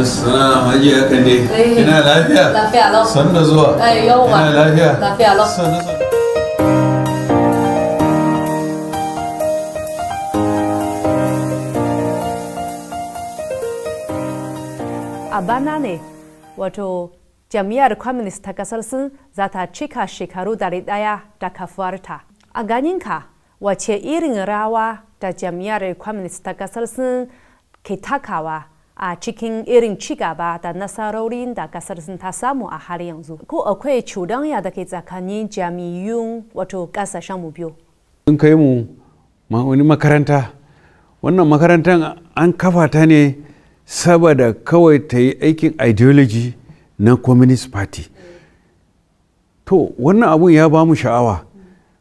Salam hajiya kan ne. Ina lafiya? Lafiya lau. Sannu zuwa. Yauwa. Ina lafiya? Lafiya lau. Sannu zuwa. A bana ne, wato jam'iyyar Communist ta kasar Sin za ta cika shekaru 100 da kafuwarta. A ganinka, wace irin rawa da jam'iyyar Communist ta kasar Sin ke takawa a cikin irin cigaba da nasarorin da kasar Sin ta samu a har yanzu? Ko akwai cuɗanya da ke tsakanin jami'un wato ƙasashen mu biyu? Sun kai mu wani makaranta. Wannan makarantar an kafa ta ne saboda kawai ta yi aikin ideology na Communist Party. To, wannan abun ya ba mu sha'awa.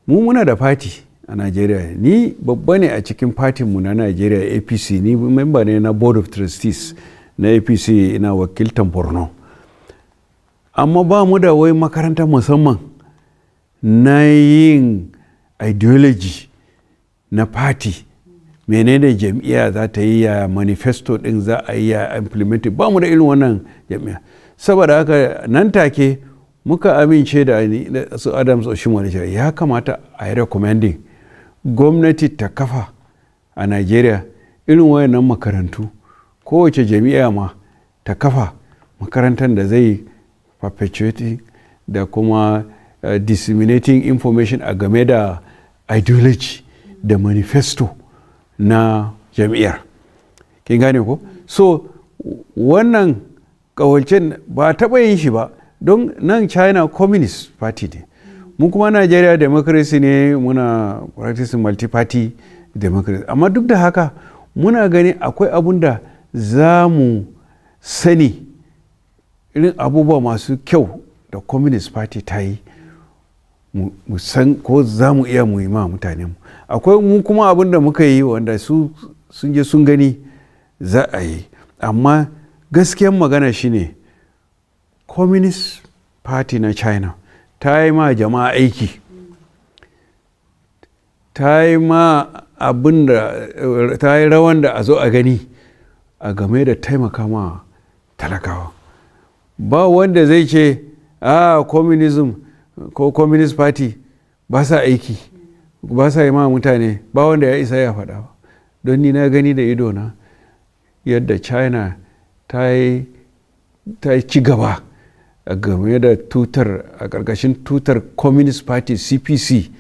Mu muna da party a Najeriya. Ni babba ne a cikin mu na Najeriya APC. Ni member ne na Board of Trustees na APC, ina wakiltan Borno. Amma ba mu da wai makaranta musamman na yin ideology na party. Menene jam'iyya za ta yi, ya manifesto din za a yi, ya implement. Ba mu da irin wannan jam'iyya. Saboda haka nan take muka amince da su Adams Oshimole ya kamata a yi recommending gwamnati ta kafa a Najeriya irin wayannan makarantu. Kowace jam'iyya ma ta kafa makarantar da zai perpetuating da kuma disseminating information a game da ideology da manifesto na jam'iyyar. Kin gane ko? So wannan kawancin ba taɓa yin shi ba, don nan China Communist Party ne. Mun kuma Najeriya democracy ne, muna practicing multi-party democracy. Amma duk da haka muna gani akwai abun da za mu sani, irin abubuwa masu kyau da Communist Party ta yi, mu san ko za mu iya mu yi ma mutane mu. Akwai mu kuma abin da muka yi wanda sun je sun gani za a yi. Amma gaskiyar magana shine Communist Party na China ta yi ma jama'a aiki, ta yi ma abin da ta yi rawan da a zo a gani a game da taimaka ma talakawa. Ba wanda zai ce communism ko Communist Party ba sa aiki, ba sa yi ma mutane, ba wanda ya isa ya faɗa. Don ni na gani da idona yadda China ta yi ci gaba a game da tutar, a ƙarƙashin tutar Communist Party CPC.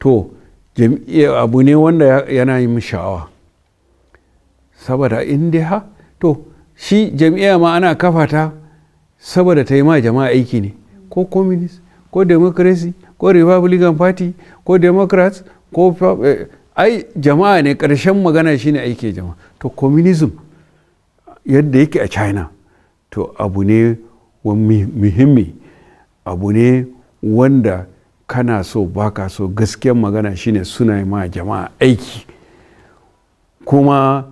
To abu ne wanda yana yi sha'awa. Saboda inda to shi jam'iyya ma ana kafa ta saboda ta yi ma jama'a aiki ne, ko Communist ko Democracy ko Republican Party ko Democrats ko ai jama'a ne, ƙarshen magana shine aiki jama'a. To communism yadda yake a China, to abu ne muhimmi, abu ne wanda kana so baka so, gaskiyar magana shine suna yi ma jama'a aiki. Kuma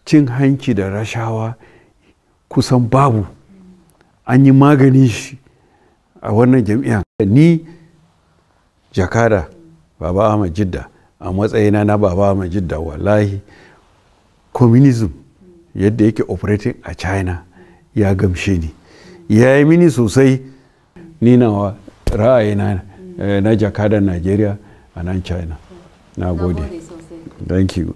cin hanci da rashawa kusan babu, an yi magani shi a wannan jam'iyya. Ni jakada Baba Ahmad Jidda, a matsayina na Baba Ahmad Jidda, wallahi communism yadda yake operating a China ya gamshe ni, ya yi mini sosai. Ni nawa ra'ayina na jakadan Najeriya a nan China. Na gode. Thank you.